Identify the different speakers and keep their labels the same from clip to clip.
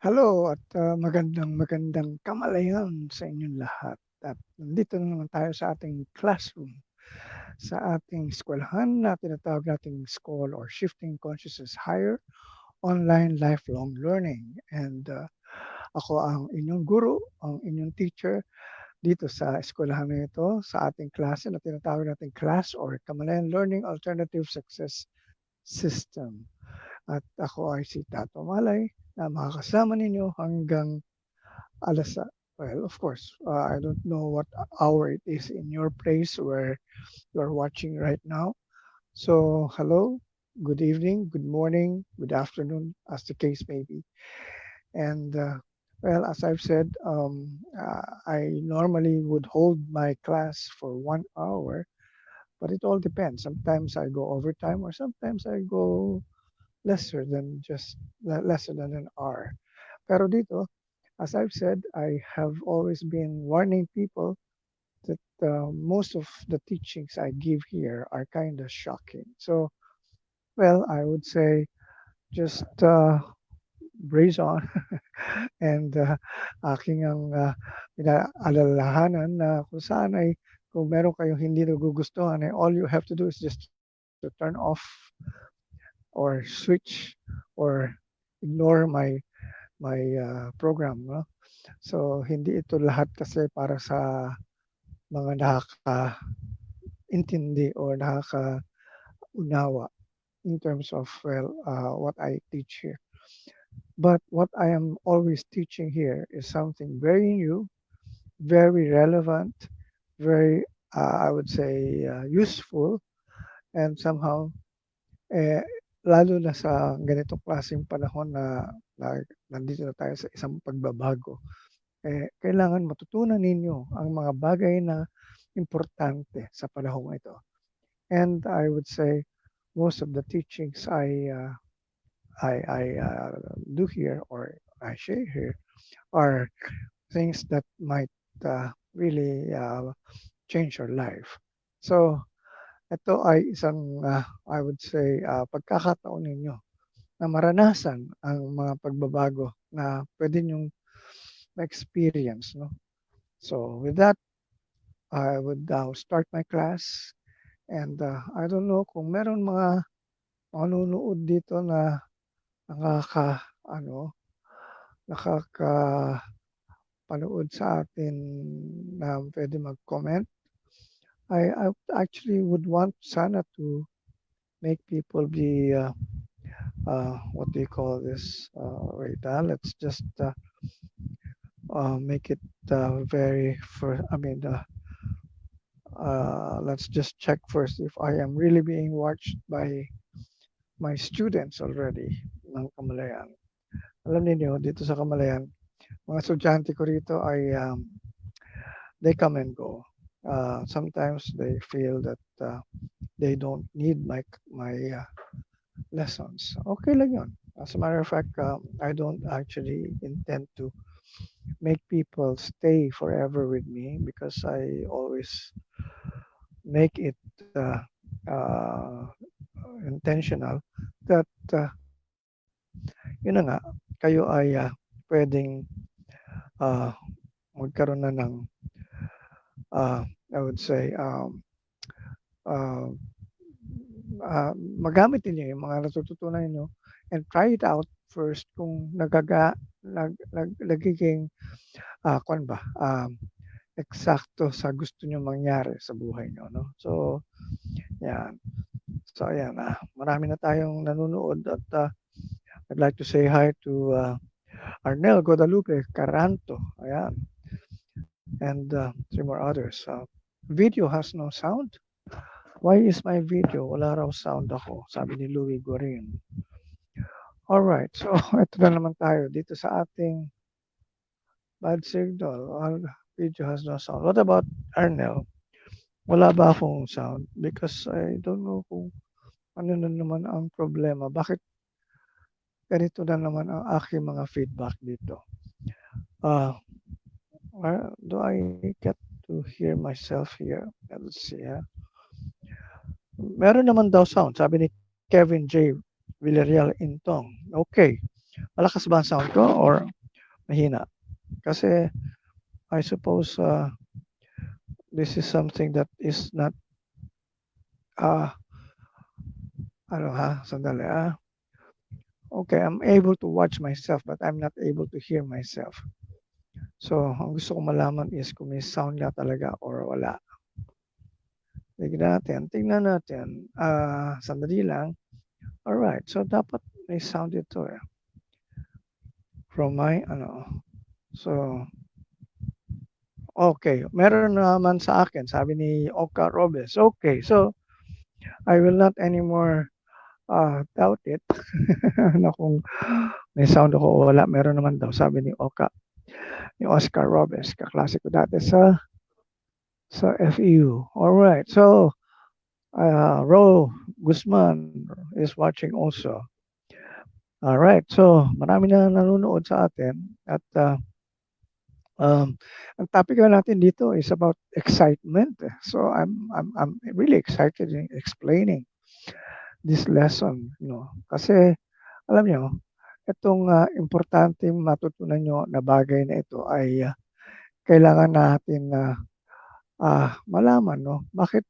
Speaker 1: Hello at magandang kamalayan sa inyong lahat. At nandito na naman tayo sa ating classroom, sa ating eskwelahan na tinatawag nating School or Shifting Consciousness Higher Online Lifelong Learning. And ako ang inyong guru, ang inyong teacher dito sa eskwelahan na ito, sa ating klase na tinatawag nating KLASS or Kamalayan Learning Alternative Success System. At ako ay si Tato Malay na makakasama ninyo hanggang alas well, of course, I don't know what hour it is in your place where you're watching right now. So, hello, good evening, good morning, good afternoon, as the case may be. And well, as I've said, I normally would hold my class for 1 hour, but it all depends. Sometimes I go overtime, or sometimes I go lesser than an hour. Pero dito, as I've said, I have always been warning people that most of the teachings I give here are kind of shocking. So, well, I would say just brace on and aking ang pinaalalahanan na kung saan ay kung meron kayong hindi nagugustuhan, all you have to do is just to turn off or switch or ignore my program. No? So, hindi ito lahat kasi para sa mga nakakaintindi o nakakaunawa in terms of, well, what I teach here. But what I am always teaching here is something very new, very relevant, very, I would say, useful, and somehow, eh, lalo na sa ganitong klaseng panahon na nandito na tayo sa isang pagbabago, kailangan matutunan ninyo ang mga bagay na importante sa panahong ito. And I would say most of the teachings I do here or I share here are things that might really change your life. So ito ay isang I would say pagkakataon ninyo na maranasan ang mga pagbabago na pwede nyong ma-experience. No? So with that, I would now start my class. And I don't know kung meron mga manunood dito na ano, nakakapanood sa atin na pwede mag-comment. I actually would want sana to make people be, what do you call this? Wait, let's just make it very, let's just check first if I am really being watched by my students already ng Kamalayan. Alam niyo dito sa Kamalayan, mga estudyante ko rito ay they come and go. Sometimes they feel that they don't need my lessons. Okay lang yun. As a matter of fact, I don't actually intend to make people stay forever with me because I always make it intentional that yun na nga, kayo ay pwedeng uh, magkaroon na ng I would say uh, magamit niyo yung mga natututunan niyo and try it out first kung nagiging kuan ba eksakto sa gusto niyo mangyari sa buhay niyo, no? So, yan. So, ayan, marami na tayong nanonood at I'd like to say hi to Arnel Guadalupe Caranto. Ayan. And 3 more others. Video has no sound. Why is my video? Wala raw sound ako, sabi ni Louie Gorin. Alright, so ito na naman tayo dito sa ating bad signal. Video has no sound. What about Arnel? Wala ba akong sound? Because I don't know kung ano na naman ang problema. Bakit ganito na naman ang aking mga feedback dito? Do I get to hear myself here? Let's see. Meron naman daw sound, sabi ni Kevin J. Villarreal Intong. Okay. Malakas ba ang sound ko or mahina? Kasi I suppose this is something that is not uh, ano ha, sandali Okay, I'm able to watch myself but I'm not able to hear myself. So, ang gusto ko malaman is kung may sound nga talaga or wala. Tingnan natin. Sandali lang. Alright, so dapat may sound ito eh. From my, so, okay. Meron naman sa akin, sabi ni Oka Robes. Okay, so, I will not anymore doubt it na kung may sound ako o wala. Meron naman daw, sabi ni Oka, ni Oscar Robes. Kaklase ko dati sa FEU. Alright, so, Ro Guzman is watching also. Alright, so marami na nanonood sa atin at ang topic natin dito is about excitement. So I'm really excited in explaining this lesson, kasi alam niyo, itong importanteng matutunan nyo na bagay na ito ay kailangan natin na malaman, bakit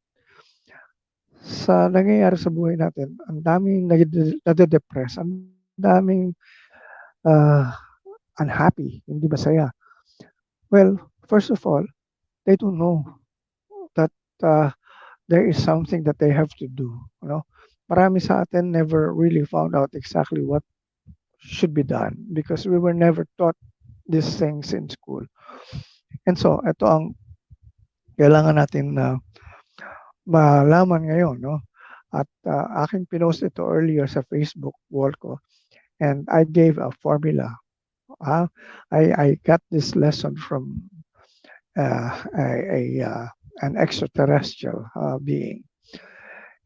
Speaker 1: sa nangyayari sa buhay natin, ang daming nade-depress, ang daming unhappy, hindi masaya. Well, first of all, they don't know that there is something that they have to do. Marami sa atin never really found out exactly what should be done because we were never taught these things in school. And so, ito ang kailangan natin na malaman ngayon, At aking pinost ito earlier sa Facebook wall ko and I gave a formula. I got this lesson from an extraterrestrial being,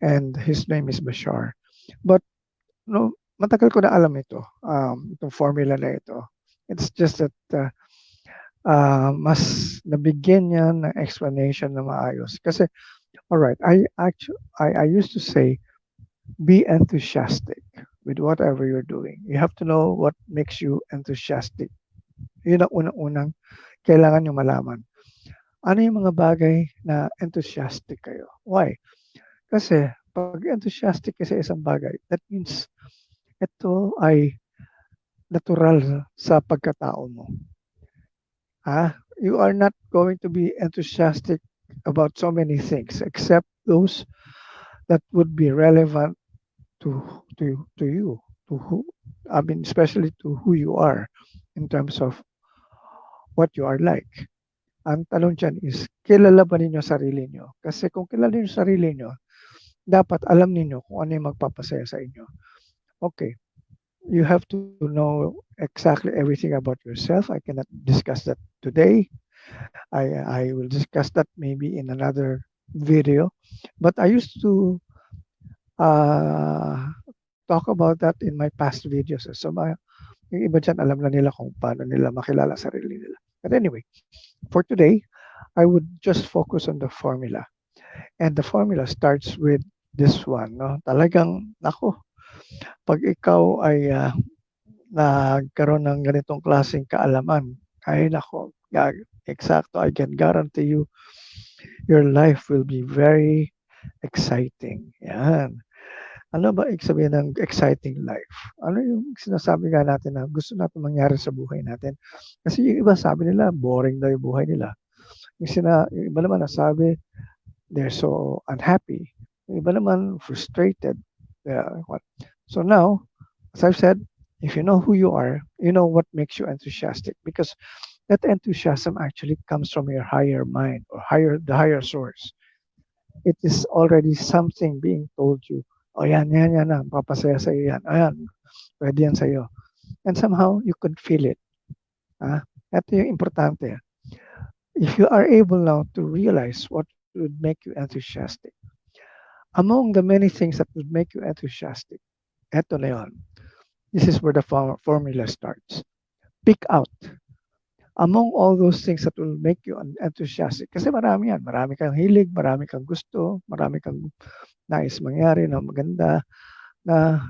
Speaker 1: and his name is Bashar. But matagal ko na alam ito, itong formula na ito. It's just that mas nabigyan niya ng explanation na maayos. Kasi, alright, I used to say, be enthusiastic with whatever you're doing. You have to know what makes you enthusiastic. Yun ang unang-unang kailangan nyo malaman. Ano yung mga bagay na enthusiastic kayo? Why? Kasi pag enthusiastic ka sa isang bagay, that means ito ay natural sa pagkatao mo. You are not going to be enthusiastic about so many things except those that would be relevant to you, especially to who you are in terms of what you are like. Ang tanong dyan is, kilala ba ninyo sarili nyo? Kasi kung kilala niyo sarili nyo, dapat alam niyo kung ano yung magpapasaya sa inyo. Okay, you have to know exactly everything about yourself. I cannot discuss that today. I will discuss that maybe in another video. But I used to talk about that in my past videos. So yung iba dyan, alam na nila kung paano nila makilala sarili nila. But anyway, for today, I would just focus on the formula. And the formula starts with this one. Talagang, pag ikaw ay nagkaroon ng ganitong klaseng kaalaman, ay eksakto, I can guarantee you, your life will be very exciting. Yan. Ano ba ibig sabihin ng exciting life? Ano yung sinasabi nga natin na gusto natin mangyari sa buhay natin? Kasi yung iba sabi nila, boring daw yung buhay nila. Yung iba naman nasabi, they're so unhappy. Yung iba naman frustrated. So now, as I've said, if you know who you are, you know what makes you enthusiastic because that enthusiasm actually comes from your higher mind or the higher source. It is already something being told you. O yan na, papasaya sa iyo yan. Ayan, pwede yan sa iyo. And somehow, you could feel it. Ito yung importante. If you are able now to realize what would make you enthusiastic, among the many things that would make you enthusiastic, eto na yun. This is where the formula starts. Pick out. Among all those things that will make you enthusiastic, kasi marami yan. Marami kang hilig, marami kang gusto, marami kang nais mangyari na maganda, na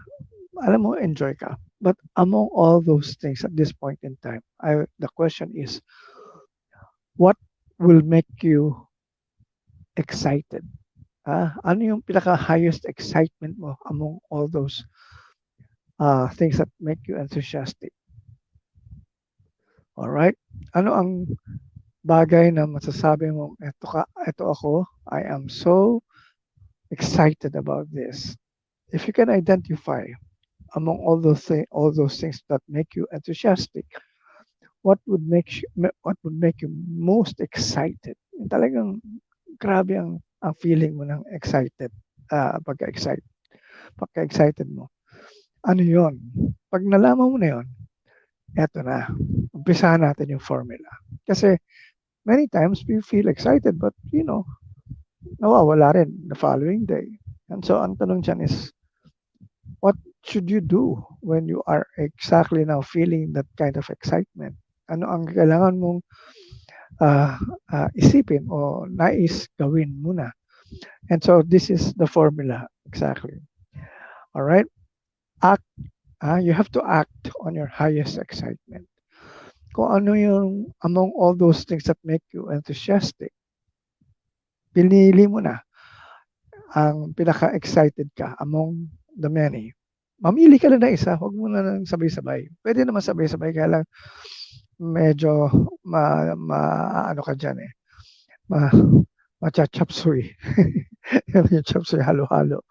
Speaker 1: alam mo, enjoy ka. But among all those things at this point in time, the question is, what will make you excited? Ano yung pinaka-highest excitement mo among all those things that make you enthusiastic? Alright? Ano ang bagay na masasabi mo, ito ako, I am so excited about this. If you can identify among all those things that make you enthusiastic, what would make you most excited? Yung talagang grabe ang feeling mo ng excited, pagka-excited mo. Ano yon? Pag nalaman mo na yon, eto na, umpisahan natin yung formula. Kasi many times we feel excited but nawawala rin the following day. And so ang tanong dyan is, what should you do when you are exactly now feeling that kind of excitement? Ano ang kailangan mong isipin o nais gawin muna? And so this is the formula exactly. All right? You have to act on your highest excitement. Kung ano yung among all those things that make you enthusiastic, pinili mo na ang pinaka-excited ka among the many. Mamili ka lang na isa, huwag mo na nang sabay-sabay. Pwede naman sabay-sabay, kaya lang medyo ano ka dyan macha-chapsuy. Yung chapsuy halo-halo.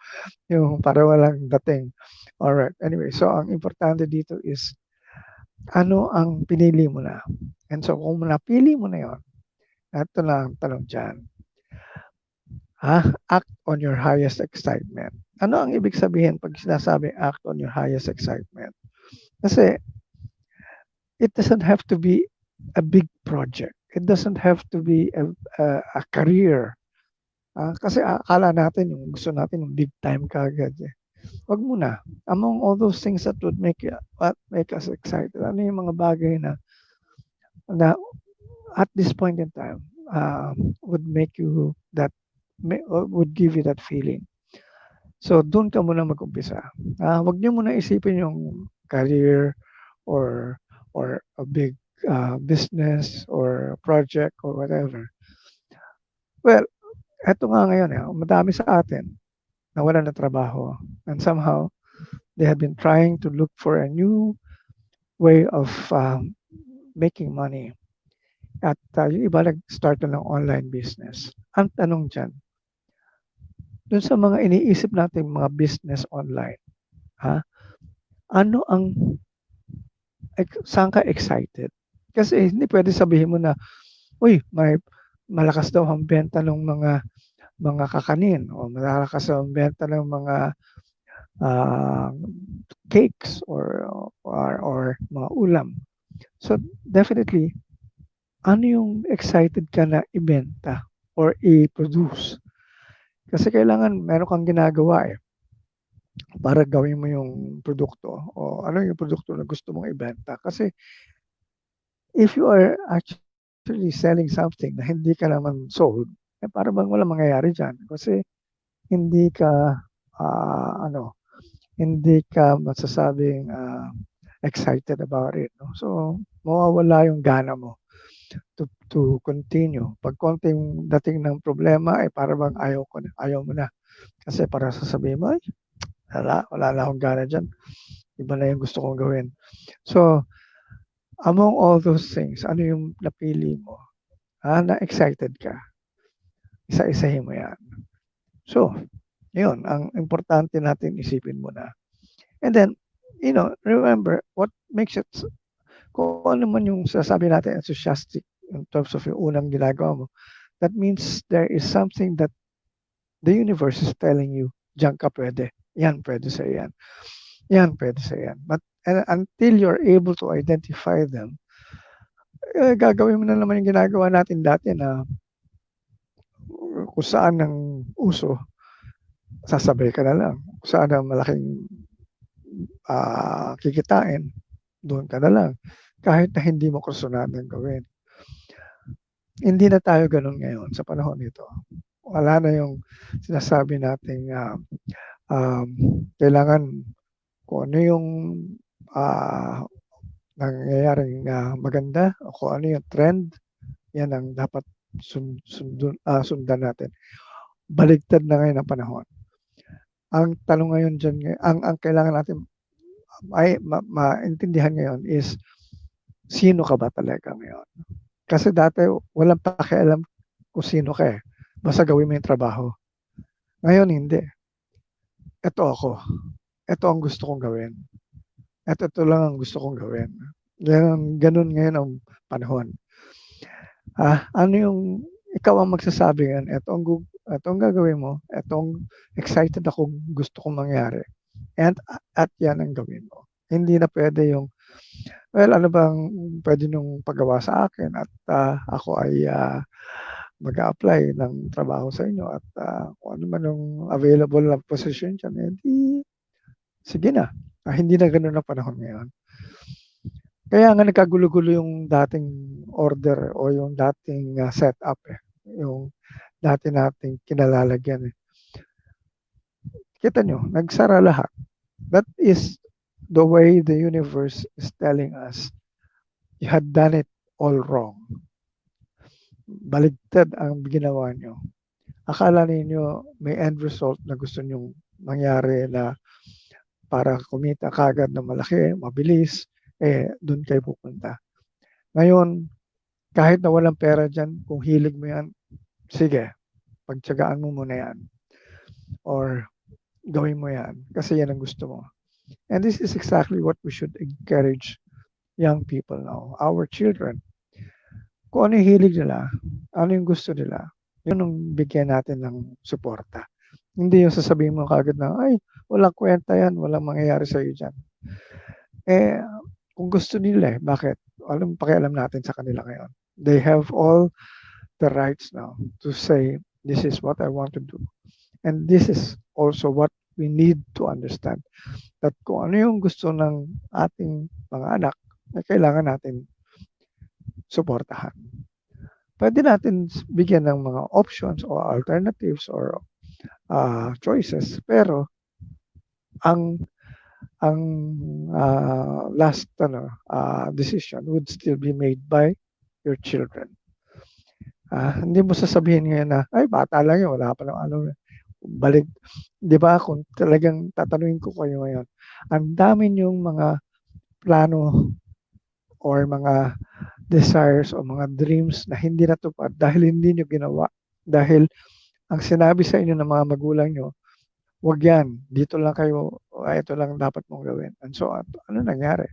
Speaker 1: Yung para walang dating. Alright, anyway, so ang importante dito is ano ang pinili mo na. And so kung napili mo na yon, ito na ang tanong dyan. Act on your highest excitement. Ano ang ibig sabihin pag sinasabi act on your highest excitement? Kasi it doesn't have to be a big project. It doesn't have to be a career. Kasi akala natin yung gusto natin yung big time kagad. Wag muna. Among all those things that would make us excited, ano yung mga bagay na at this point in time would make you would give you that feeling. So doon ka muna mag-umpisa. Wag niyo muna isipin yung career or a big business or project or whatever. Well, eto nga ngayon, madami sa atin nawalan ng trabaho, and somehow they have been trying to look for a new way of making money. At yung iba nag-start na ng online business. Ang tanong dyan, dun sa mga iniisip natin mga business online, ano ang saan ka excited? Kasi hindi pwede sabihin mo na, uy, malakas daw ang benta ng mga kakanin o malakas daw ang benta ng mga cakes or mga ulam. So definitely, ano yung excited ka na ibenta or i-produce? Kasi kailangan meron kang ginagawa para gawin mo yung produkto o ano yung produkto na gusto mong ibenta. Kasi if you are actually selling something na hindi ka naman sold, para bang walang mangyayari dyan. Kasi hindi ka hindi ka masasabing excited about it. No? So mawawala yung gana mo to continue. Pag konting dating ng problema, para bang ayaw mo na. Kasi para sasabihin mo, wala na akong gana dyan. Iba na yung gusto kong gawin. So, among all those things, ano yung napili mo? Na excited ka. Isa-isahin mo yan. So, yun, ang importante natin isipin muna. And then, remember, what makes it, kung ano man yung sasabi natin enthusiastic in terms of yung unang ginagawa mo, that means there is something that the universe is telling you, diyan ka pwede. Yan, pwede sa yan. Yan, pwede sa yan. But until you're able to identify them, gagawin mo na naman yung ginagawa natin dati na kung saan ang uso, sasabay ka na lang. Kung saan ang malaking kikitain, doon ka na lang. Kahit na hindi mo kursunadang gawin. Hindi na tayo ganun ngayon sa panahon nito. Wala na yung sinasabi nating kailangan kung ano yung nangyayaring maganda o kung ano yung trend, yan ang dapat sundan natin. Baligtad na ngayon ang panahon. Ang tanong ngayon dyan, ang kailangan natin maintindihan ngayon is, sino ka ba talaga ngayon? Kasi dati, walang pakialam kung sino ka eh. Basta gawin mo yung trabaho. Ngayon, hindi. Ito ako. Ito ang gusto kong gawin. Ito lang ang gusto kong gawin. Ganun ngayon ang panahon. Ano yung, ikaw ang magsasabi yan, ito ang gagawin mo, itong excited akong gusto kong mangyari. At yan ang gawin mo. Hindi na pwede yung, well, ano bang pwede nung paggawa sa akin at ako ay mag-a-apply ng trabaho sa inyo at kung ano man yung available na position dyan, di, sige na. Hindi na ganun ang panahon ngayon. Kaya nga nagkagulo-gulo yung dating order o yung dating setup eh. Yung dati nating kinalalagyan eh. Kita nyo, nagsara lahat. That is the way the universe is telling us, you had done it all wrong. Baligtad ang ginawa nyo. Akala ninyo may end result na gusto nyong mangyari na para kumita kagad na malaki, mabilis, doon kayo pupunta. Ngayon, kahit na walang pera dyan, kung hilig mo yan, sige, pagtsagaan mo muna yan. Or gawin mo yan kasi yan ang gusto mo. And this is exactly what we should encourage young people now, our children. Kung ano yung hilig nila, ano yung gusto nila, yun ang bigyan natin ng suporta. Hindi yung sasabihin mo kagad na, ay, walang kwenta yan, walang mangyayari sa'yo dyan. Kung gusto nila bakit? Anong pakialam natin sa kanila ngayon? They have all the rights now to say, this is what I want to do. And this is also what we need to understand. That kung ano yung gusto ng ating mga anak, na kailangan natin suportahan. Pwede natin bigyan ng mga options or alternatives or choices, pero ang last decision would still be made by your children. Hindi mo sasabihin ngayon na, ay, bata lang yun, wala pa ng ano. Balik, di ba, kung talagang tatanungin ko kayo ngayon, ang dami niyong mga plano or mga desires o mga dreams na hindi natupad dahil hindi niyo ginawa. Dahil ang sinabi sa inyo ng mga magulang niyo, wag yan, dito lang kayo, ito lang dapat mong gawin. And so, ano nangyari?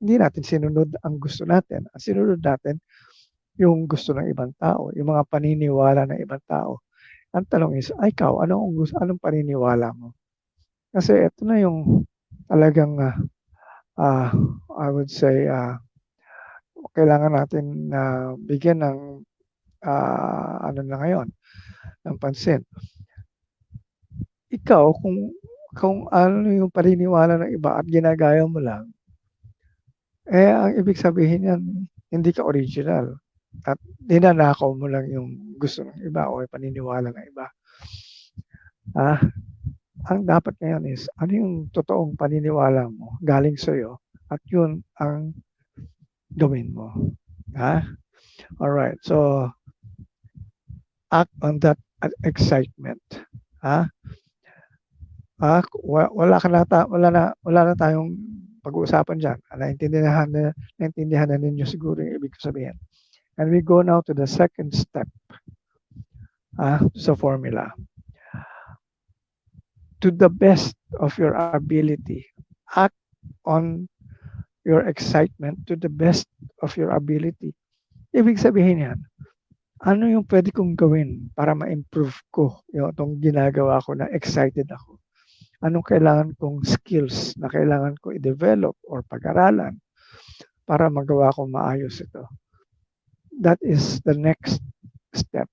Speaker 1: Hindi natin sinunod ang gusto natin. Ang sinunod natin, yung gusto ng ibang tao, yung mga paniniwala ng ibang tao. Ang tanong is, ay ikaw, anong paniniwala mo? Kasi ito na yung talagang, I would say, kailangan natin bigyan ng, ano na ngayon, ng pansin. Ikaw, kung ano yung paniniwala ng iba at ginagaya mo lang, ang ibig sabihin yan, hindi ka original. At ninanakaw mo lang yung gusto ng iba o paniniwala ng iba. Ang dapat ngayon is, ano yung totoong paniniwala mo galing sa'yo at yun ang gawin mo. Alright, so act on that excitement. Wala na tayong pag-uusapan dyan. Naintindihan na ninyo siguro yung ibig sabihin. And we go now to the second step sa formula. To the best of your ability, act on your excitement to the best of your ability. Ibig sabihin yan, ano yung pwede kong gawin para ma-improve ko yung itong ginagawa ko na excited ako? Anong kailangan kong skills na kailangan ko i-develop or pag-aralan para magawa ko maayos ito? That is the next step.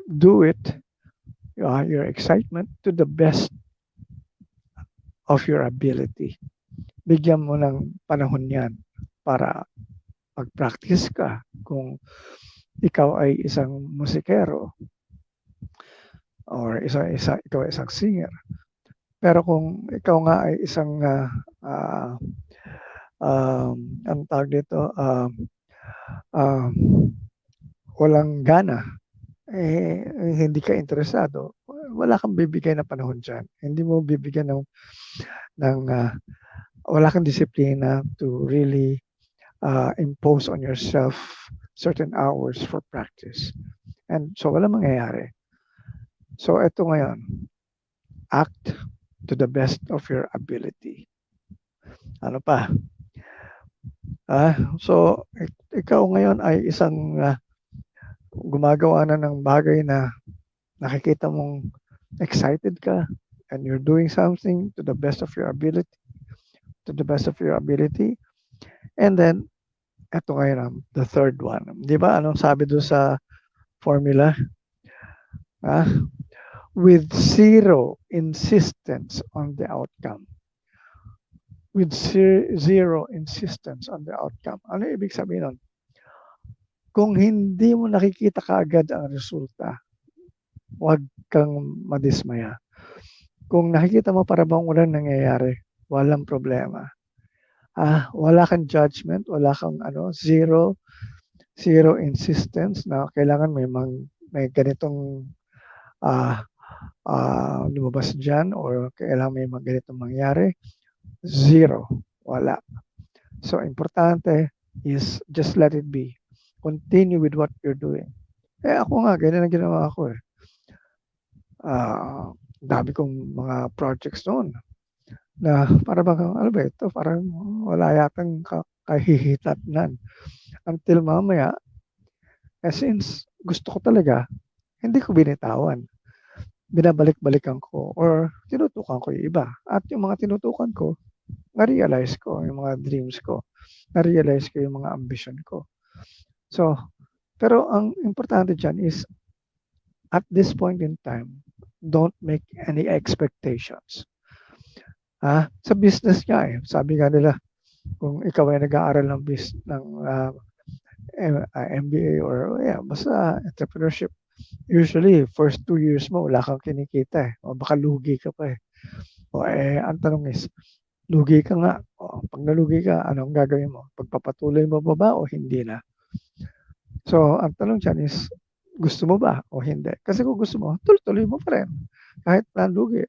Speaker 1: Do it, your excitement to the best of your ability. Bigyan mo ng panahon yan para mag-practice ka. Kung ikaw ay isang musikero or ikaw ay isang singer, Pero kung ikaw nga ay isang anong tawag dito, um, walang gana, hindi ka interesado, wala kang bibigay na panahon diyan. Hindi mo bibigyan ng wala kang disiplina to really impose on yourself certain hours for practice. And so walang mangyayari. So eto ngayon, act to the best of your ability. Ano pa? So ikaw ngayon ay isang gumagawa na ng bagay na nakikita mong excited ka and you're doing something to the best of your ability, to the best of your ability. And then, eto ngayon, the third one. Di ba, anong sabi doon sa formula? Ah, with zero insistence on the outcome. With zero insistence on the outcome. Ano ibig sabihin nun? Kung hindi mo nakikita kaagad ang resulta, huwag kang madismaya. Kung nakikita mo para bang walang nangyayari, walang problema. Wala kang judgment, wala kang zero insistence na kailangan may ganitong lumabas dyan or kailangan may ganitong mangyari. Zero. Wala. So, importante is just let it be. Continue with what you're doing. Ako nga, ganyan ang ginawa ko eh. Dami kong mga projects noon na para bang, ano ba ito, parang wala yatang kahihitatnan. Until mamaya, since gusto ko talaga, hindi ko binitawan. Binabalik-balikan ko or tinutukan ko yung iba. At yung mga tinutukan ko, na-realize ko yung mga dreams ko. Na-realize ko yung mga ambition ko. So, pero ang importante dyan is, at this point in time, don't make any expectations. Sa business nga eh, sabi nga nila, kung ikaw ay nag-aaral ng MBA or basta entrepreneurship, usually first 2 years mo wala kang kinikita eh, o baka lugi ka pa eh. Ang tanong is, lugi ka nga, pag nalugi ka, anong gagawin mo? Pagpapatuloy mo ba o hindi na? So, ang tanong dyan is, gusto mo ba o hindi? Kasi kung gusto mo, tuloy mo pa rin kahit nalugi.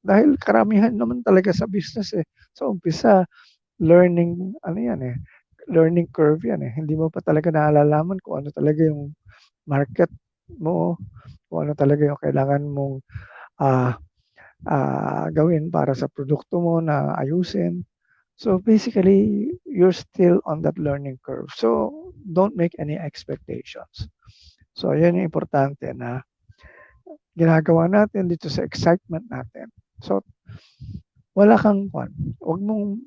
Speaker 1: Dahil karamihan naman talaga sa business eh. Sa umpisa, learning learning curve yan eh. Hindi mo pa talaga naalalaman kung ano talaga yung market mo, kung ano talaga yung kailangan mong gawin para sa produkto mo na ayusin. So basically, you're still on that learning curve. So don't make any expectations. So yan yung importante na ginagawa natin dito sa excitement natin. So wala kang wag mong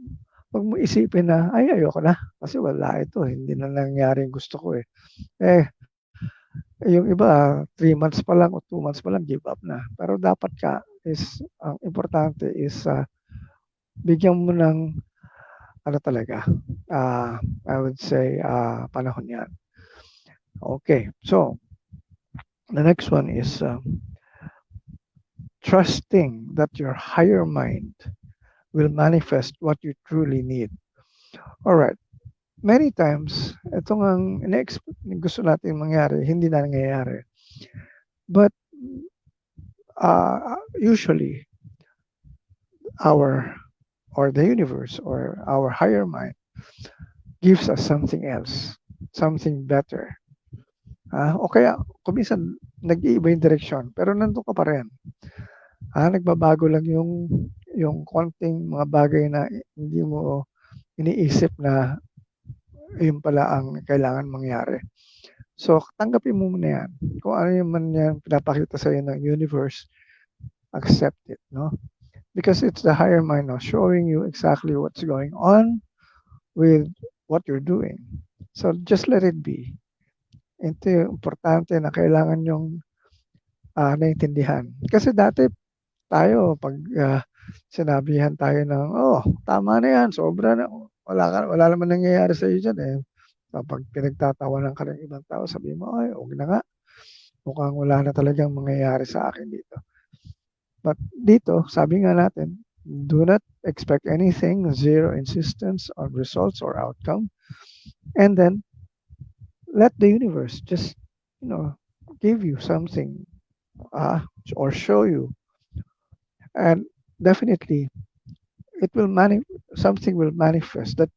Speaker 1: isipin na ayoko na kasi wala ito, hindi na nangyari yung gusto ko eh. Yung iba 3 months pa lang o 2 months pa lang give up na. Pero dapat ang importante is bigyan mo ng talaga, I would say panahon yan. Okay, so the next one is trusting that your higher mind will manifest what you truly need. Alright, many times, itong ang gusto natin mangyari, hindi na nangyayari. But usually, the universe or our higher mind gives us something else, something better. O kaya, kuminsan, nag-iiba yung direksyon, pero nandun ka pa rin. Nagbabago lang yung konting mga bagay na hindi mo iniisip na yun pala ang kailangan mangyari. So, tanggapin mo muna yan. Kung ano yung man yan pinapakita sa iyo ng universe, accept it, no? Because it's the higher mind now showing you exactly what's going on with what you're doing. So, just let it be. Ito yung importante na kailangan yung naintindihan. Kasi dati tayo, pag sinabihan tayo ng, tama na yan, sobra na, wala naman nangyayari sa iyo dyan eh. Kapag pinagtatawanan ka ng ibang tao, sabi mo, huwag na nga. Mukhang wala na talagang mangyayari sa akin dito. But dito, sabi nga natin, do not expect anything, zero insistence on results or outcome, and then let the universe just, you know, give you something, uh, or show you, and definitely it will something will manifest that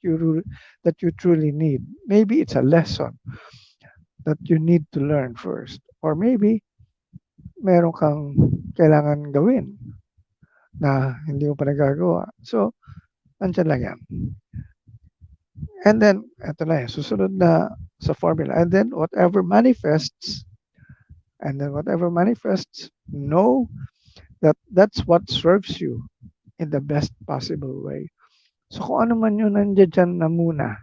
Speaker 1: that you truly need. Maybe it's a lesson that you need to learn first, or maybe meron kang kailangan gawin na hindi mo pa nagagawa. So, andyan lang yan. And then, eto na yan, susunod na sa formula. And then whatever manifests, know that that's what serves you in the best possible way. So, kung ano man yun nandiyan dyan na muna,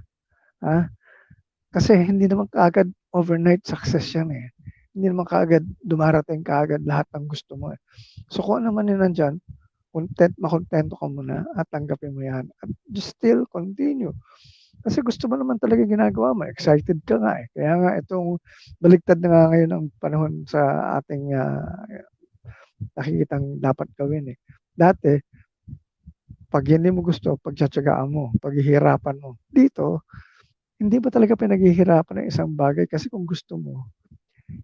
Speaker 1: ha? Kasi hindi naman kaagad overnight success yan eh. Hindi naman kaagad dumarating kaagad lahat ng gusto mo eh. So, kung ano man yun nandyan, makontento ka muna at tanggapin mo yan. At just still continue. Kasi gusto mo naman talaga ginagawa mo. Excited ka nga eh. Kaya nga itong baligtad na nga ngayon ang panahon sa ating nakikitang dapat gawin eh. Dati, pag hindi mo gusto, pagtsatsagaan mo, paghihirapan mo. Dito, hindi mo talaga pinaghihirapan ng isang bagay kasi kung gusto mo,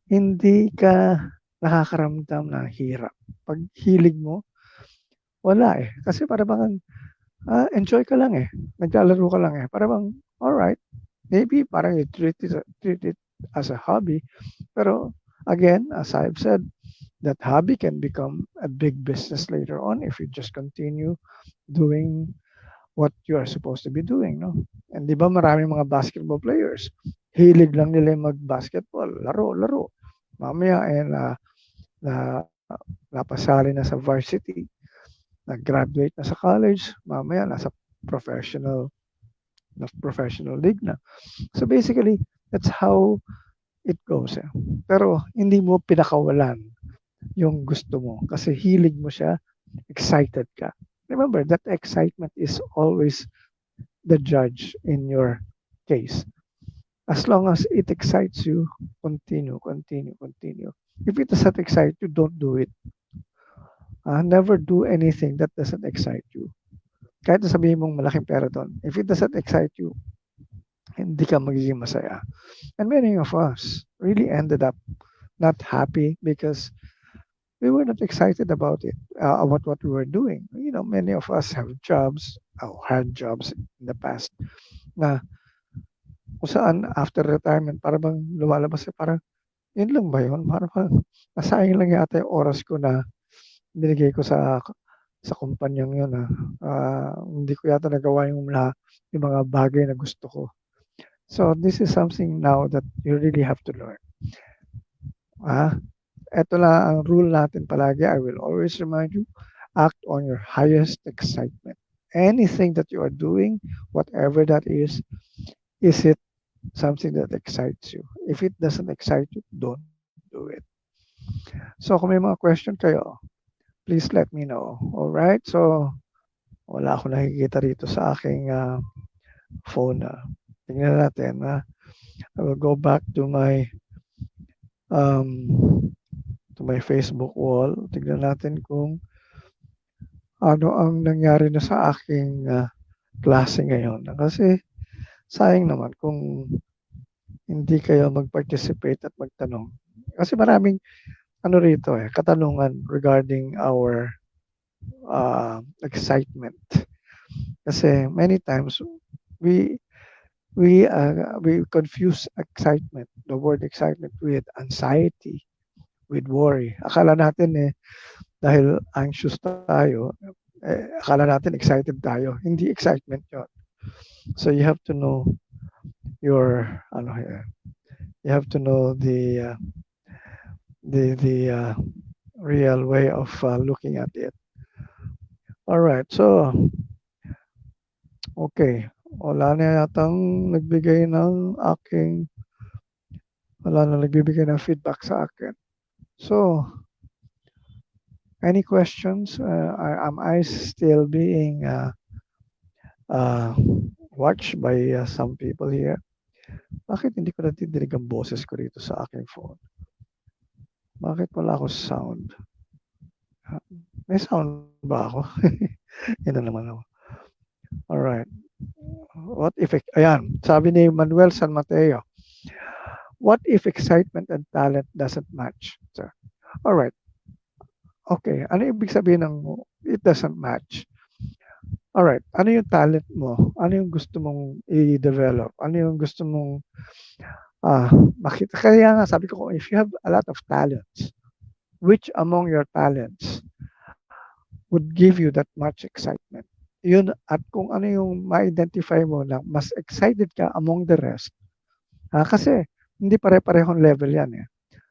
Speaker 1: hindi ka nakakaramdam ng hirap. Pag hilig mo, wala eh. Kasi para bang enjoy ka lang eh. Naglalaro ka lang eh. Para bang, alright, maybe parang you treat it as a hobby. Pero again, as I've said, that hobby can become a big business later on if you just continue doing what you are supposed to be doing, no? And di ba maraming mga basketball players, hilig lang nila yung mag-basketball, laro. Mamaya eh na napasali na sa varsity, nag-graduate na sa college, mamaya nasa professional professional league na. So basically, that's how it goes. Eh. Pero hindi mo pinakawalan yung gusto mo kasi hilig mo siya, excited ka. Remember, that excitement is always the judge in your case. As long as it excites you, continue. If it doesn't excite you, don't do it. Never do anything that doesn't excite you. Kahit na sabihin mong malaking pera doon, if it doesn't excite you, hindi ka magiging masaya. And many of us really ended up not happy because we were not excited about it, about what we were doing. You know, many of us have jobs, or had jobs in the past na kung saan after retirement, para bang lumalabas parang, yun lang ba yun? Parang nasayang lang yata yung oras ko na binigay ko sa kumpanyang yun. Hindi ko yata nagawa yung mga bagay na gusto ko. So this is something now that you really have to learn. Ito lang ang rule natin palagi. I will always remind you, act on your highest excitement. Anything that you are doing, whatever that is it something that excites you? If it doesn't excite you, don't do it. So kung may mga question kayo, please let me know. Alright? So, wala akong nakikita rito sa aking phone. Tingnan natin. I will go back to my Facebook wall. Tingnan natin kung ano ang nangyari na sa aking klase ngayon. Kasi sayang naman kung hindi kayo mag-participate at magtanong. Kasi maraming rito katanungan regarding our excitement. Kasi many times we confuse excitement, the word excitement, with anxiety, with worry. Akala natin dahil anxious tayo, akala natin excited tayo. Hindi excitement yun. So you have to know your you have to know the real way of looking at it. All right, so okay. Wala na yatang nagbigay ng feedback sa akin. So, any questions? Am I still being watched by some people here? Bakit hindi ko natidinig ang boses ko rito sa aking phone? Bakit wala ako sound? May sound ba ako? Ito naman ako. Alright. What if, ayan, sabi ni Manuel San Mateo, what if excitement and talent doesn't match? So, alright. Okay. Ano ibig sabihin ng it doesn't match? Alright. Ano yung talent mo? Ano yung gusto mong i-develop? Ano yung gusto mong ah, makita? Kaya nga sabi ko, if you have a lot of talents, which among your talents would give you that much excitement? Yun, at kung ano yung ma-identify mo na mas excited ka among the rest. Kasi hindi pare-parehong level yan eh.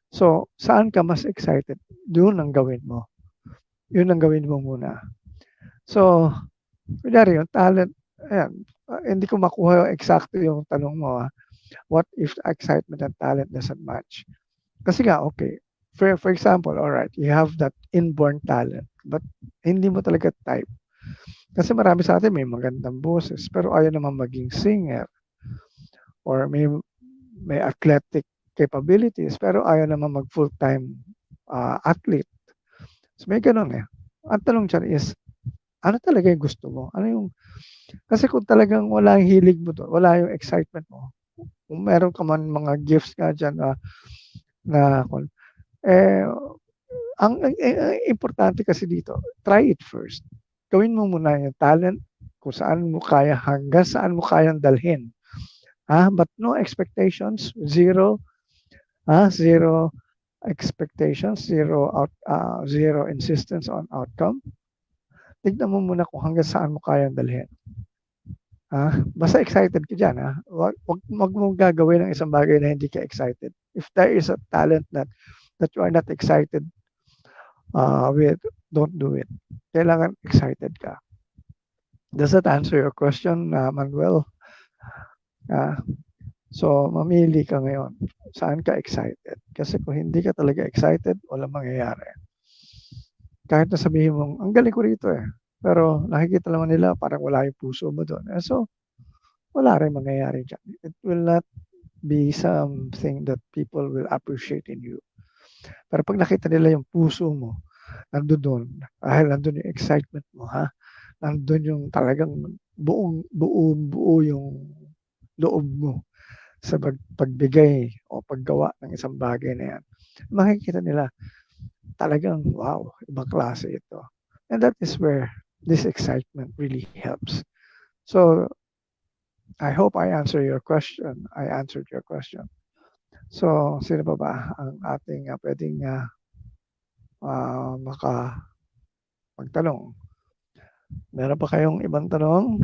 Speaker 1: So, saan ka mas excited? Doon ang gawin mo. Yun ang gawin mo muna. So, kunyari yung talent, ayan, hindi ko makuha exactly yung tanong mo. What if excitement and talent doesn't match? Kasi nga, okay, for example, all right, you have that inborn talent, but hindi mo talaga type. Kasi marami sa atin may magandang boses, pero ayaw naman maging singer. Or may athletic capabilities, pero ayaw naman mag full-time athlete. So may ganun eh. Ang tanong dyan is, ano talaga yung gusto mo? Ano yung, kasi kung talagang wala yung hilig mo doon, wala yung excitement mo, kung meron ka man mga gifts nga dyan na eh, ang importante kasi dito, try it first. Gawin mo muna yung talent kung saan mo kaya, hanggang saan mo kayang dalhin. But no expectations, zero expectations, zero insistence on outcome. Tignan mo muna kung hanggang saan mo kayang dalhin. Basta excited ka dyan. Wag mong gagawin ng isang bagay na hindi ka excited. If there is a talent that you are not excited with, don't do it. Kailangan excited ka. Does that answer your question, Manuel? So, mamili ka ngayon. Saan ka excited? Kasi kung hindi ka talaga excited, walang mangyayari. Kahit na sabihin mong, ang galing ko rito eh. Pero nakikita naman nila parang wala yung puso mo doon. So, wala rin mangyayari dyan. It will not be something that people will appreciate in you. Pero pag nakita nila yung puso mo, nandun doon, dahil nandun yung excitement mo, nandun yung talagang buo yung loob mo sa pagbigay o paggawa ng isang bagay na yan. Makikita nila, talagang, wow, ibang klase ito. And that is where this excitement really helps. So, I hope I answered your question. So, sino ba ang ating pwedeng magtanong? Meron pa kayong ibang tanong?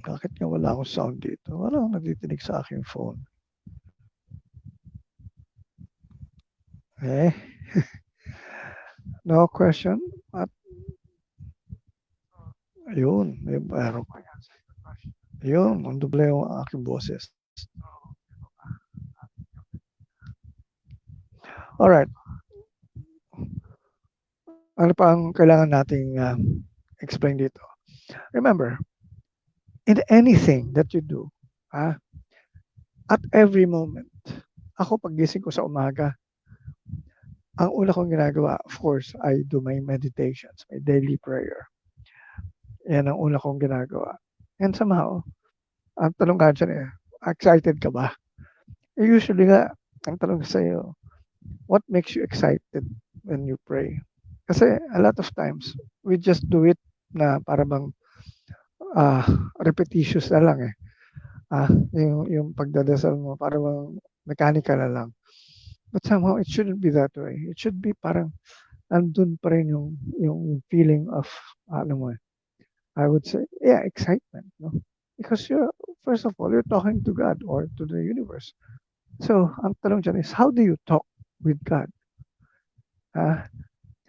Speaker 1: Bakit nga wala akong sound dito? Wala akong nagtitinig sa aking phone. Okay. No question? At ayun, meron pa. Ayun, ang doble yung aking boses. Alright. Ano pa ang kailangan nating explain dito? Remember, in anything that you do, at every moment, ako paggising ko sa umaga, ang una kong ginagawa, of course, I do my meditations, my daily prayer. Yan ang una kong ginagawa. And somehow, ang tanong nga dyan excited ka ba? Usually nga, ang tanong sa'yo, what makes you excited when you pray? Kasi a lot of times, we just do it na para bang repetitious na lang eh. Yung pagdadasal mo, para bang mechanical na lang. But somehow, it shouldn't be that way. It should be parang andun pa rin yung feeling of, I would say, excitement. No? Because first of all, you're talking to God or to the universe. So, ang tanong dyan is, how do you talk with God?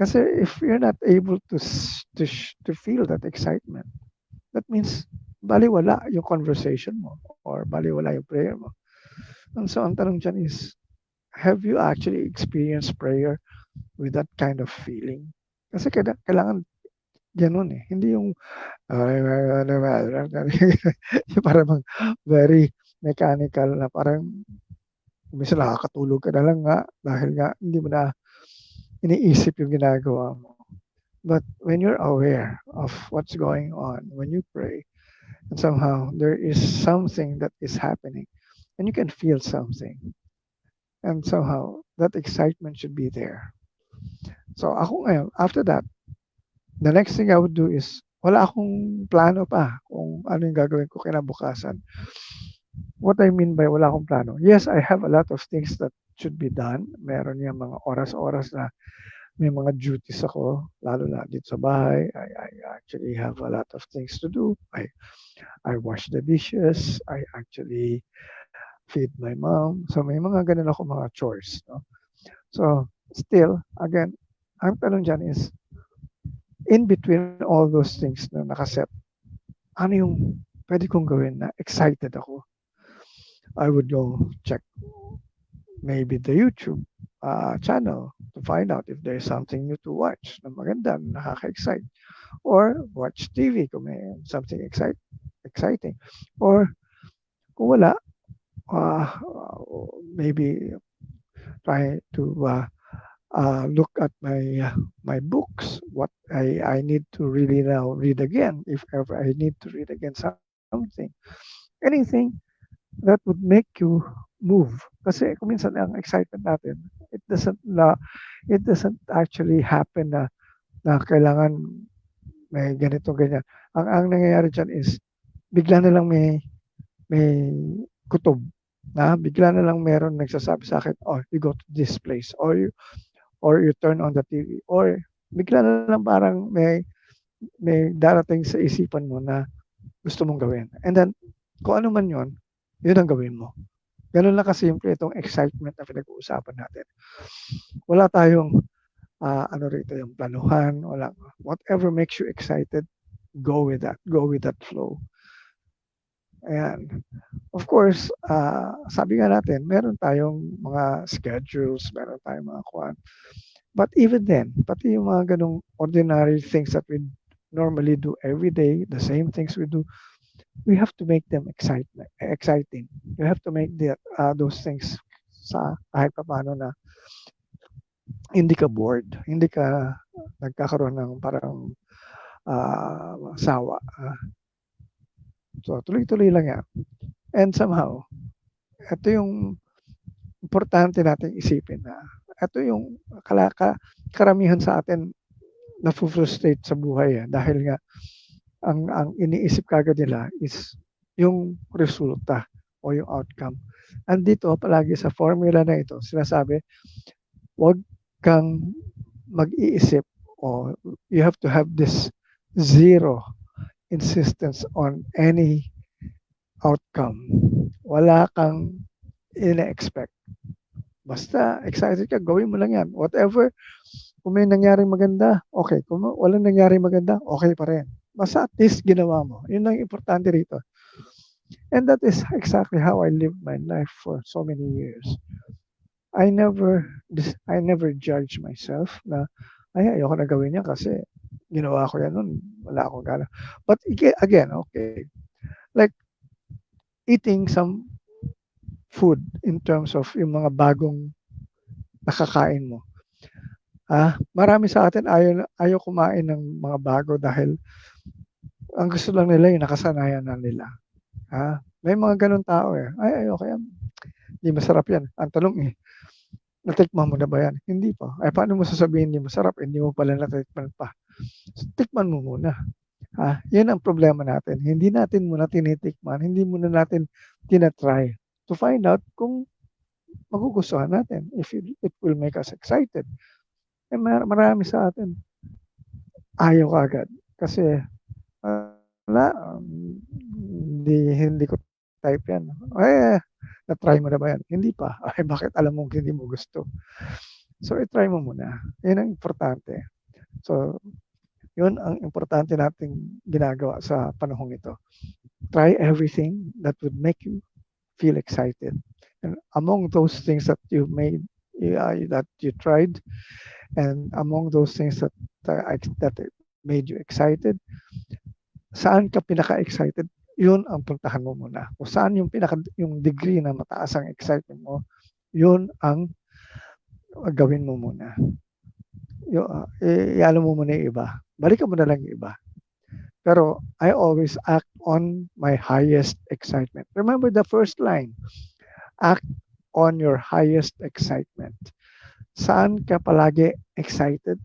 Speaker 1: Kasi if you're not able to feel that excitement, that means baliwala yung conversation mo or baliwala yung prayer mo. And so, ang tanong dyan is, have you actually experienced prayer with that kind of feeling? Kasi kailangan ganun eh. Hindi yung yung parang very mechanical na parang Minsan nakakatulog ka na lang nga dahil nga hindi mo na iniisip yung ginagawa mo. But when you're aware of what's going on, when you pray, and somehow there is something that is happening, and you can feel something, and somehow that excitement should be there. So ako ngayon, after that, the next thing I would do is, wala akong plano pa kung ano yung gagawin ko kinabukasan. What I mean by wala akong plano, yes, I have a lot of things that should be done. Meron yung mga oras-oras na may mga duties ako, lalo na dito sa bahay. I actually have a lot of things to do. I wash the dishes. I actually feed my mom. So may mga ganun ako mga chores. No? So still, again, ang tanong dyan is, in between all those things na nakaset, ano yung pwede kong gawin na excited ako? I would go check maybe the YouTube channel to find out if there's something new to watch na maganda, nakaka-excite. Or watch TV kung may something exciting. Or kung wala, uh, maybe try to look at my books, what I need to really now read again, if ever I need to read again something. Anything that would make you move. Kasi kung minsan ang excitement natin, it doesn't actually happen na kailangan may ganito ganyan. Ang nangyayari diyan is bigla na lang may kutob na bigla na lang meron nagsasabi sa akin, oh, you go to this place, or you turn on the TV, or bigla na lang parang may darating sa isipan mo na gusto mong gawin. And then, kung ano man yon, yun ang gawin mo. Ganun lang kasimple itong excitement na pinag-uusapan natin. Wala tayong, ano rito, yung planuhan, wala. Whatever makes you excited, go with that. Go with that flow. Ayan. Of course, sabi nga natin, meron tayong mga schedules, meron tayong mga kwan. But even then, pati yung mga ganong ordinary things that we normally do every day, the same things we do, we have to make them exciting. You have to make those things sa kahit paano na hindi ka bored, hindi ka nagkakaroon ng parang sawa. So tuloy-tuloy lang yan. And somehow, ito yung importante nating isipin na ito yung karamihan sa atin na-frustrate sa buhay dahil nga ang iniisip kagad nila is yung resulta o yung outcome. Andito palagi sa formula na ito, sinasabi, wag kang mag-iisip o you have to have this zero insistence on any outcome. Wala kang ina-expect. Basta excited ka, gawin mo lang yan. Whatever, kung may nangyaring maganda, okay. Kung walang nangyaring maganda, okay pa rin. Basta at least ginawa mo. Yun ang importante rito. And that is exactly how I lived my life for so many years. I never judge myself na ay ayoko na gawin yan kasi ginawa ko yan noon, wala akong gana. But again, okay, like eating some food in terms of yung mga bagong nakakain mo. Marami sa atin ayaw kumain ng mga bago dahil ang gusto lang nila yung nakasanayan na nila. May mga ganun tao ay ayoko yan. Hindi masarap yan. Ang tanong natikman mo na ba yan? Hindi pa. Ay paano mo sasabihin hindi masarap? Hindi mo pala natikman pa. So, tikman mo muna. Yan ang problema natin. Hindi natin muna tinitikman, hindi muna natin tinatry to find out kung magugustuhan natin, if it will make us excited. Marami sa atin ayaw agad kasi wala, hindi ko type yan. Na-try mo na ba yan? Hindi pa. Ay, bakit alam mo hindi mo gusto? So, i-try mo muna. Yan ang importante. So, yun ang importante nating ginagawa sa panahong ito. Try everything that would make you feel excited. And among those things that you made, that you tried, and among those things that made you excited, saan ka pinaka-excited? Yun ang puntahan mo muna. Kung saan yung degree na mataas ang excitement mo, Yun ang gawin mo muna. Iano mo muna yung iba. Balikan mo na lang yung iba. Pero I always act on my highest excitement. Remember the first line, act on your highest excitement. Saan ka palagi excited?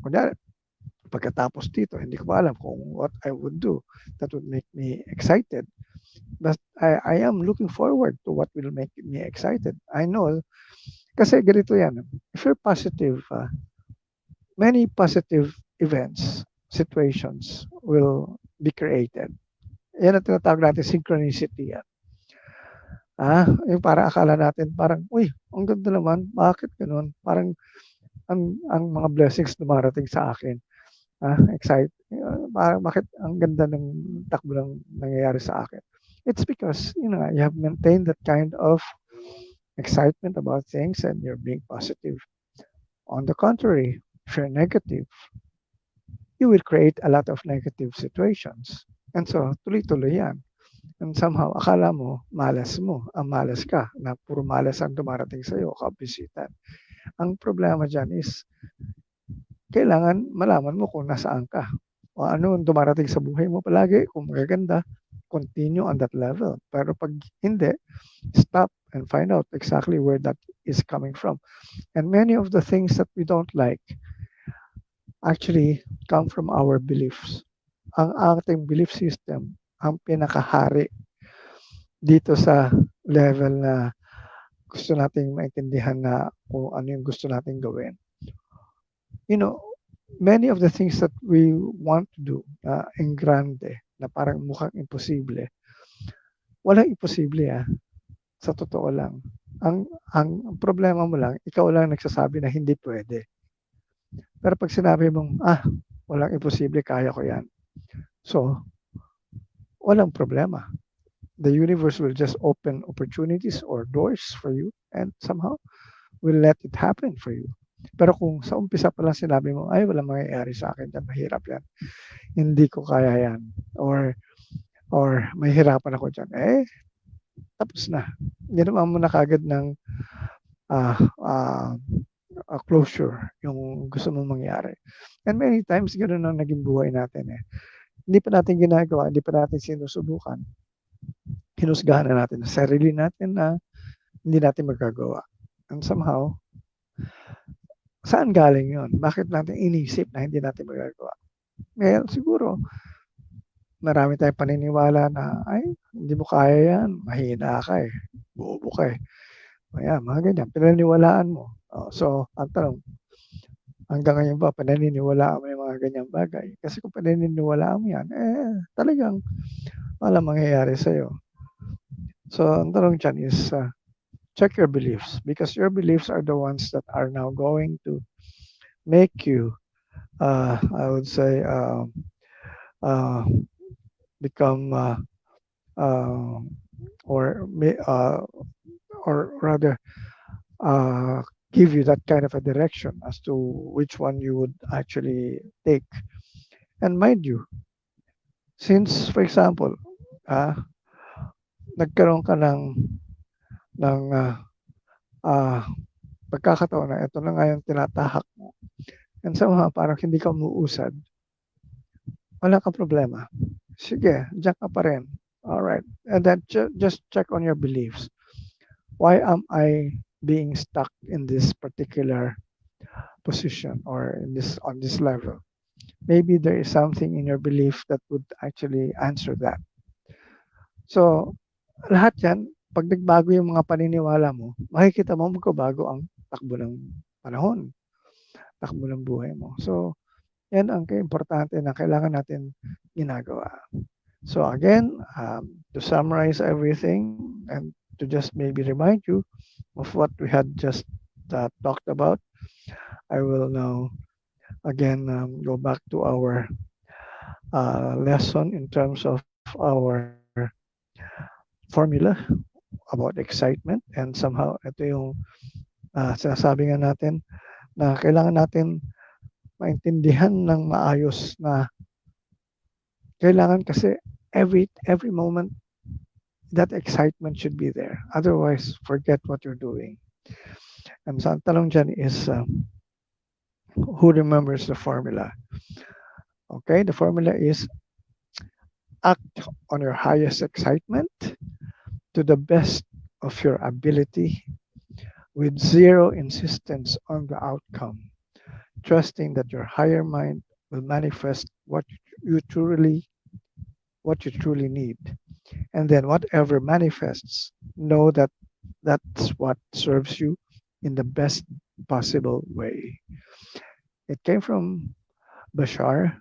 Speaker 1: Kunyari, pagkatapos dito, hindi ko pa alam kung what I would do that would make me excited. But I am looking forward to what will make me excited. I know, kasi ganito yan. If you're positive, many positive events, situations will be created. Yan ang tinatawag natin synchronicity yan. Yung parang akala natin parang, uy, ang ganda naman, bakit ganun? Parang ang mga blessings dumarating sa akin. Excited. Parang bakit ang ganda ng takbo ng nangyayari sa akin? It's because, you have maintained that kind of excitement about things and you're being positive. On the contrary, if you're negative, you will create a lot of negative situations. And so, tuloy-tuloy yan. And somehow, akala mo, malas ka, na puro malas ang dumarating sa'yo, kabisitan. Ang problema dyan is, kailangan malaman mo kung nasaan ka. O ano ang dumarating sa buhay mo palagi, kung magaganda, continue on that level. Pero pag hindi, stop and find out exactly where that is coming from. And many of the things that we don't like actually come from our beliefs. Ang ating belief system, ang pinakahari dito sa level na gusto nating maintindihan na kung ano yung gusto nating gawin. Many of the things that we want to do in grande, na parang mukhang imposible, walang imposible sa totoo lang. Ang problema mo lang, ikaw lang nagsasabi na hindi pwede. Pero pag sinabi mong, walang imposible, kaya ko yan. So, walang problema. The universe will just open opportunities or doors for you and somehow will let it happen for you. Pero kung sa umpisa pa lang sinabi mo, ay, walang mangyayari sa akin yan, mahirap yan, hindi ko kaya yan, or mahihirapan ako dyan, tapos na. Ginawa mo na kagad ng closure yung gusto mong mangyari. And many times, ganoon ang naging buhay natin Hindi pa natin ginagawa, hindi pa natin sinusubukan. Hinusgahan na natin sa sarili natin na hindi natin magagawa. And somehow, saan galing yun? Bakit natin inisip na hindi natin magagawa? Well, siguro, marami tayong paniniwala na, ay, hindi mo kaya yan, mahina ka bobo ka Ayan, mga ganyan, pinaniniwalaan mo. So, ang tanong, hanggang ngayon ba, pananiniwalaan mo yung mga ganyang bagay? Kasi kung pananiniwalaan mo yan, talagang walang mangyayari sa'yo. So, ang tanong dyan is, check your beliefs because your beliefs are the ones that are now going to make you, I would say, become, or rather, give you that kind of a direction as to which one you would actually take. And mind you, since, for example, nagkaroon ka ng pagkakataon na ito na nga yung tinatahak mo. And somehow, parang hindi ka umuusad. Wala kang problema. Sige, diyan ka pa rin. Alright. And then just check on your beliefs. Why am I being stuck in this particular position or on this level? Maybe there is something in your belief that would actually answer that. So, lahat yan, pag nagbago yung mga paniniwala mo, makikita mo magbabago ang takbo ng panahon, takbo ng buhay mo. So, yan ang importante na kailangan natin ginagawa. So again, to summarize everything and to just maybe remind you of what we had just talked about, I will now again go back to our lesson in terms of our formula about excitement, and somehow ito yung sinasabi nga natin na kailangan natin maintindihan ng maayos na kailangan kasi every moment that excitement should be there. Otherwise, forget what you're doing. And so ang tanong dyan is, who remembers the formula? Okay, the formula is act on your highest excitement to the best of your ability with zero insistence on the outcome, trusting that your higher mind will manifest you truly what you truly need. And then whatever manifests, know that that's what serves you in the best possible way. It came from Bashar,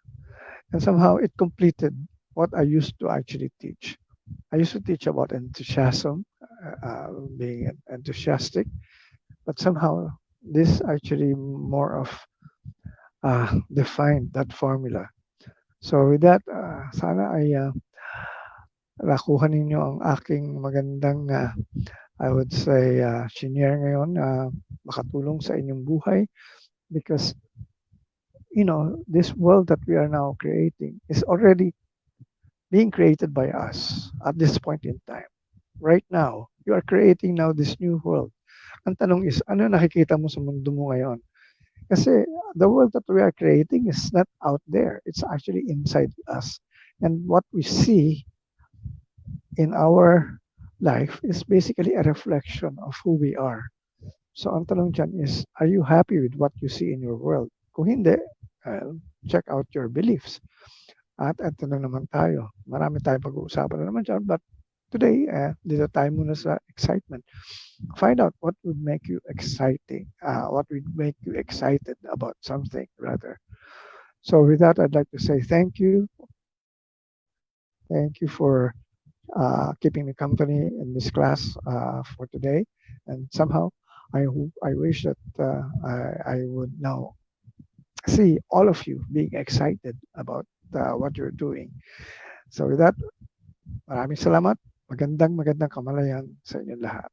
Speaker 1: and somehow it completed what I used to actually teach. I used to teach about enthusiasm, being enthusiastic, but somehow this actually more of defined that formula. So with that, sana ay nakuha ninyo ang aking magandang, I would say, shinare ngayon na makatulong sa inyong buhay because, this world that we are now creating is already being created by us at this point in time. Right now, you are creating now this new world. Ang tanong is, ano nakikita mo sa mundo mo ngayon? Kasi the world that we are creating is not out there. It's actually inside us. And what we see in our life is basically a reflection of who we are. So ang tanong dyan is, are you happy with what you see in your world? Kung hindi, check out your beliefs. At ito na naman tayo. Marami tayong pag-uusapan na naman dyan. But today, dito tayo muna sa excitement. Find out what would make you exciting, what would make you excited about something, rather. So with that, I'd like to say thank you. Thank you for keeping me company in this class for today. And somehow, I wish that I would now see all of you being excited about what you're doing. So with that, maraming salamat. Magandang kamalayan sa inyong lahat.